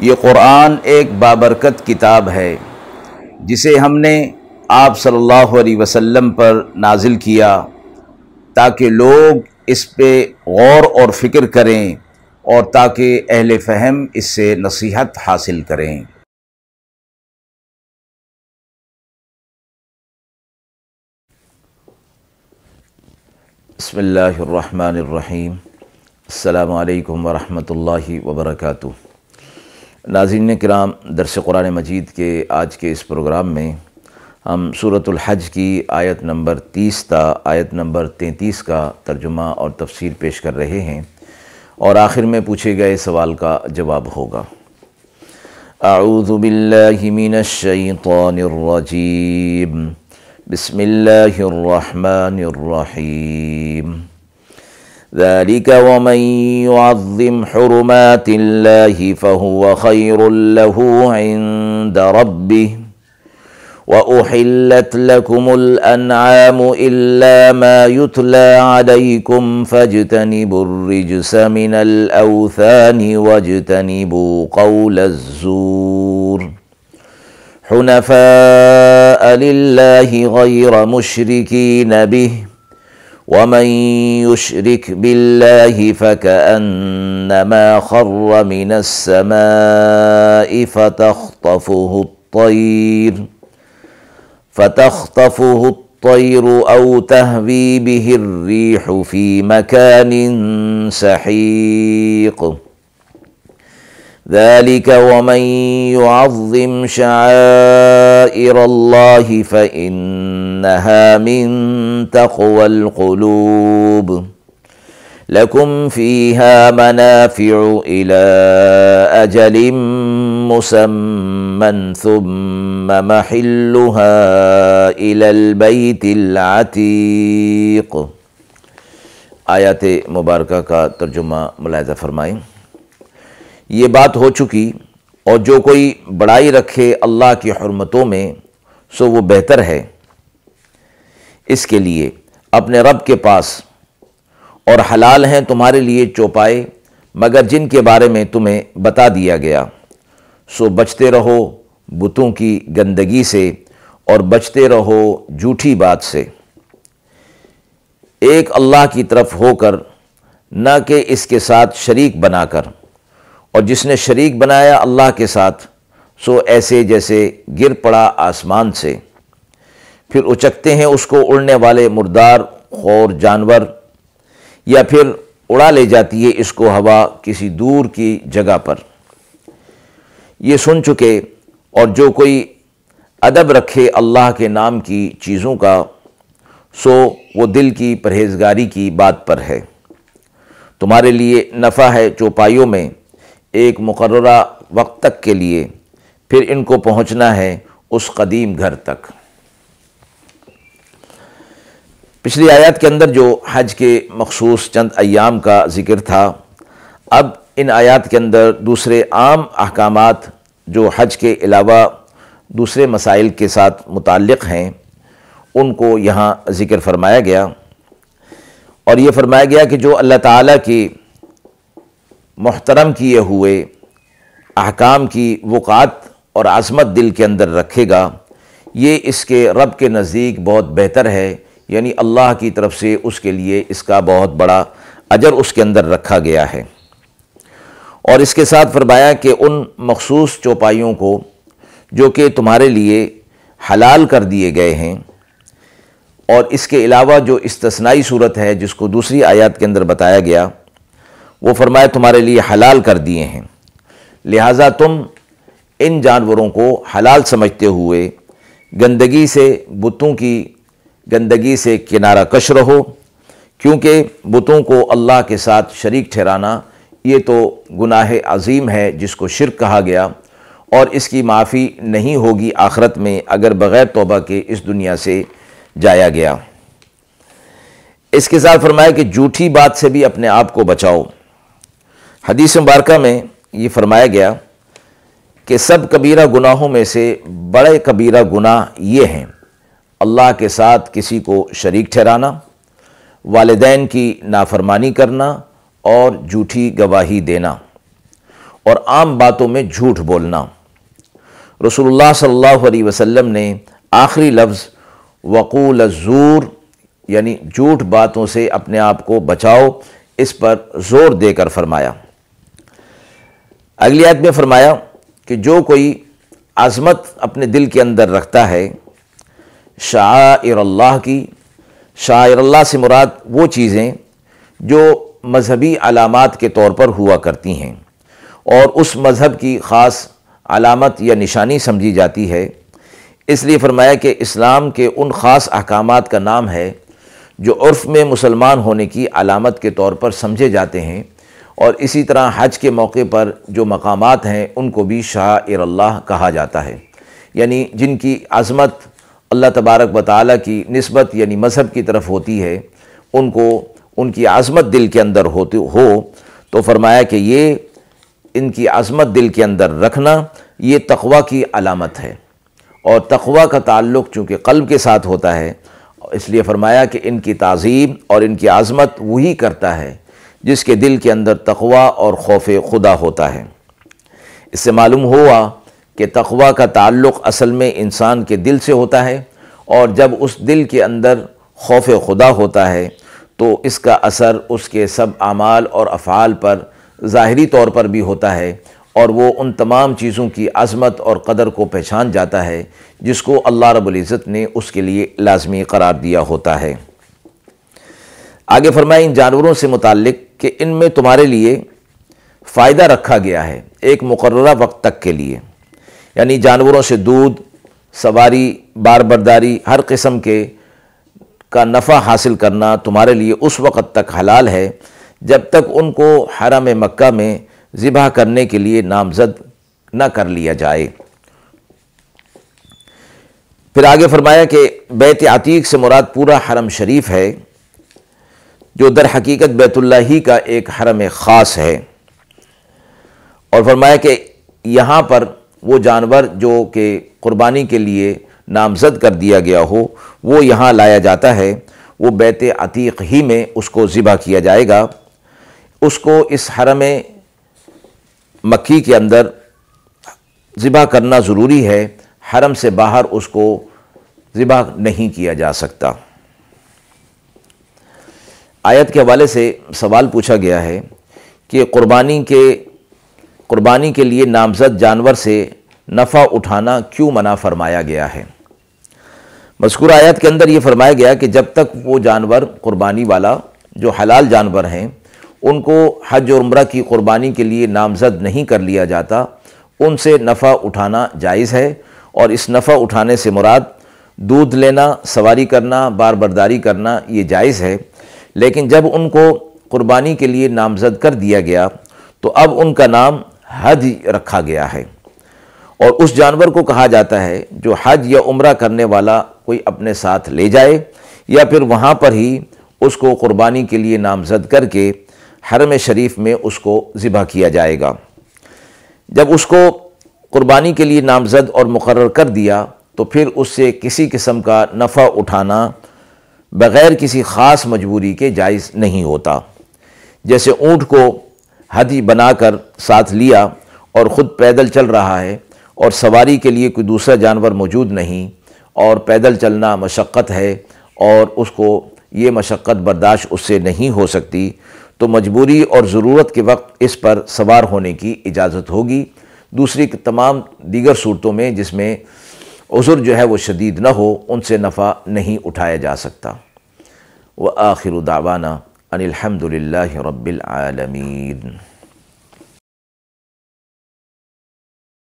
یہ قرآن ایک بابرکت کتاب ہے جسے ہم نے آپ صلی اللہ علیہ وسلم پر نازل کیا تاکہ لوگ اس پہ غور اور فکر کریں اور تاکہ اہل فہم اس سے نصیحت حاصل کریں۔ بسم اللہ الرحمن الرحیم۔ السلام علیکم ورحمۃ اللہ وبرکاتہ۔ ناظرین کرام، درس قرآن مجید کے آج کے اس پروگرام میں ہم سورۃ الحج کی آیت نمبر 30 تا آیت نمبر 33 کا ترجمہ اور تفسیر پیش کر رہے ہیں، اور آخر میں پوچھے گئے سوال کا جواب ہوگا۔ اعوذ باللہ من الشیطان الرجیم، بسم اللہ الرحمن الرحیم۔ ذلك ومن يعظم حرمات الله فهو خير له عند ربه وأحلت لكم الأنعام إلا ما يتلى عليكم فاجتنبوا الرجس من الأوثان واجتنبوا قول الزور حنفاء لله غير مشركين به ومن يشرك بالله فكأنما خر من السماء فتخطفه الطير أو تهوي به الريح في مكان سحيق ذلك ومن يعظم شعائر الله فإنها من تقوى القلوب لكم فيها منافع إلى أجل مسمى ثم محلها إلى البيت العتيق۔ آیات مبارکہ کا ترجمہ ملاحظہ فرمائیں۔ یہ بات ہو چکی، اور جو کوئی بڑائی رکھے اللہ کی حرمتوں میں سو وہ بہتر ہے اس کے لیے اپنے رب کے پاس، اور حلال ہیں تمہارے لیے چوپائے مگر جن کے بارے میں تمہیں بتا دیا گیا، سو بچتے رہو بتوں کی گندگی سے اور بچتے رہو جھوٹی بات سے، ایک اللہ کی طرف ہو کر، نہ کہ اس کے ساتھ شریک بنا کر، اور جس نے شریک بنایا اللہ کے ساتھ سو ایسے جیسے گر پڑا آسمان سے، پھر اچکتے ہیں اس کو اڑنے والے مردار خور جانور، یا پھر اڑا لے جاتی ہے اس کو ہوا کسی دور کی جگہ پر۔ یہ سن چکے، اور جو کوئی ادب رکھے اللہ کے نام کی چیزوں کا سو وہ دل کی پرہیزگاری کی بات پر ہے۔ تمہارے لیے نفع ہے چوپائیوں میں ایک مقررہ وقت تک کے لیے، پھر ان کو پہنچنا ہے اس قدیم گھر تک۔ پچھلی آیات کے اندر جو حج کے مخصوص چند ایام کا ذکر تھا، اب ان آیات کے اندر دوسرے عام احکامات جو حج کے علاوہ دوسرے مسائل کے ساتھ متعلق ہیں ان کو یہاں ذکر فرمایا گیا، اور یہ فرمایا گیا کہ جو اللہ تعالیٰ کی محترم کیے ہوئے احکام کی وقعت اور عظمت دل کے اندر رکھے گا، یہ اس کے رب کے نزدیک بہت بہتر ہے، یعنی اللہ کی طرف سے اس کے لیے اس کا بہت بڑا اجر اس کے اندر رکھا گیا ہے۔ اور اس کے ساتھ فرمایا کہ ان مخصوص چوپائیوں کو جو کہ تمہارے لیے حلال کر دیے گئے ہیں، اور اس کے علاوہ جو استثنائی صورت ہے جس کو دوسری آیات کے اندر بتایا گیا، وہ فرمایا تمہارے لیے حلال کر دیے ہیں، لہٰذا تم ان جانوروں کو حلال سمجھتے ہوئے گندگی سے، بتوں کی گندگی سے کنارہ کش رہو، کیونکہ بتوں کو اللہ کے ساتھ شریک ٹھہرانا یہ تو گناہ عظیم ہے جس کو شرک کہا گیا، اور اس کی معافی نہیں ہوگی آخرت میں اگر بغیر توبہ کے اس دنیا سے جایا گیا۔ اس کے ساتھ فرمایا کہ جھوٹی بات سے بھی اپنے آپ کو بچاؤ۔ حدیث مبارکہ میں یہ فرمایا گیا کہ سب کبیرہ گناہوں میں سے بڑے کبیرہ گناہ یہ ہیں: اللہ کے ساتھ کسی کو شریک ٹھہرانا، والدین کی نافرمانی کرنا، اور جھوٹی گواہی دینا۔ اور عام باتوں میں جھوٹ بولنا۔ رسول اللہ صلی اللہ علیہ وسلم نے آخری لفظ وقول الزور یعنی جھوٹ باتوں سے اپنے آپ کو بچاؤ، اس پر زور دے کر فرمایا۔ اگلی آیت میں فرمایا کہ جو کوئی عظمت اپنے دل کے اندر رکھتا ہے شعائر اللہ کی، شعائر اللہ سے مراد وہ چیزیں جو مذہبی علامات کے طور پر ہوا کرتی ہیں اور اس مذہب کی خاص علامت یا نشانی سمجھی جاتی ہے، اس لیے فرمایا کہ اسلام کے ان خاص احکامات کا نام ہے جو عرف میں مسلمان ہونے کی علامت کے طور پر سمجھے جاتے ہیں، اور اسی طرح حج کے موقع پر جو مقامات ہیں ان کو بھی شعائر اللہ کہا جاتا ہے، یعنی جن کی عظمت اللہ تبارک و تعالیٰ کی نسبت یعنی مذہب کی طرف ہوتی ہے، ان کو ان کی عظمت دل کے اندر ہو تو فرمایا کہ یہ ان کی عظمت دل کے اندر رکھنا یہ تقوی کی علامت ہے، اور تقوی کا تعلق چونکہ قلب کے ساتھ ہوتا ہے، اس لیے فرمایا کہ ان کی تعظیم اور ان کی عظمت وہی کرتا ہے جس کے دل کے اندر تقوی اور خوف خدا ہوتا ہے۔ اس سے معلوم ہوا کہ تقوی کا تعلق اصل میں انسان کے دل سے ہوتا ہے، اور جب اس دل کے اندر خوف خدا ہوتا ہے تو اس کا اثر اس کے سب اعمال اور افعال پر ظاہری طور پر بھی ہوتا ہے، اور وہ ان تمام چیزوں کی عظمت اور قدر کو پہچان جاتا ہے جس کو اللہ رب العزت نے اس کے لیے لازمی قرار دیا ہوتا ہے۔ آگے فرمائیں ان جانوروں سے متعلق کہ ان میں تمہارے لیے فائدہ رکھا گیا ہے ایک مقررہ وقت تک کے لیے، یعنی جانوروں سے دودھ، سواری، بار برداری، ہر قسم کے کا نفع حاصل کرنا تمہارے لیے اس وقت تک حلال ہے جب تک ان کو حرم مکہ میں ذبح کرنے کے لیے نامزد نہ کر لیا جائے۔ پھر آگے فرمایا کہ بیت عتیق سے مراد پورا حرم شریف ہے جو در حقیقت بیت اللہ ہی کا ایک حرم خاص ہے، اور فرمایا کہ یہاں پر وہ جانور جو کہ قربانی کے لیے نامزد کر دیا گیا ہو وہ یہاں لایا جاتا ہے، وہ بیت عتیق ہی میں اس کو ذبح کیا جائے گا۔ اس کو اس حرم مکی کے اندر ذبح کرنا ضروری ہے، حرم سے باہر اس کو ذبح نہیں کیا جا سکتا۔ آیت کے حوالے سے سوال پوچھا گیا ہے کہ قربانی کے لیے نامزد جانور سے نفع اٹھانا کیوں منع فرمایا گیا ہے؟ مذکورہ آیت کے اندر یہ فرمایا گیا کہ جب تک وہ جانور قربانی والا جو حلال جانور ہیں ان کو حج اور عمرہ کی قربانی کے لیے نامزد نہیں کر لیا جاتا، ان سے نفع اٹھانا جائز ہے، اور اس نفع اٹھانے سے مراد دودھ لینا، سواری کرنا، بار برداری کرنا یہ جائز ہے، لیکن جب ان کو قربانی کے لیے نامزد کر دیا گیا تو اب ان کا نام حج رکھا گیا ہے، اور اس جانور کو کہا جاتا ہے جو حج یا عمرہ کرنے والا کوئی اپنے ساتھ لے جائے، یا پھر وہاں پر ہی اس کو قربانی کے لیے نامزد کر کے حرم شریف میں اس کو ذبح کیا جائے گا۔ جب اس کو قربانی کے لیے نامزد اور مقرر کر دیا تو پھر اس سے کسی قسم کا نفع اٹھانا بغیر کسی خاص مجبوری کے جائز نہیں ہوتا۔ جیسے اونٹ کو ہدی بنا کر ساتھ لیا اور خود پیدل چل رہا ہے اور سواری کے لیے کوئی دوسرا جانور موجود نہیں، اور پیدل چلنا مشقت ہے اور اس کو یہ مشقت برداشت اس سے نہیں ہو سکتی، تو مجبوری اور ضرورت کے وقت اس پر سوار ہونے کی اجازت ہوگی۔ دوسری تمام دیگر صورتوں میں جس میں عذر جو ہے وہ شدید نہ ہو ان سے نفع نہیں اٹھایا جا سکتا۔ وآخر دعوانا ان الحمد للہ رب العالمین۔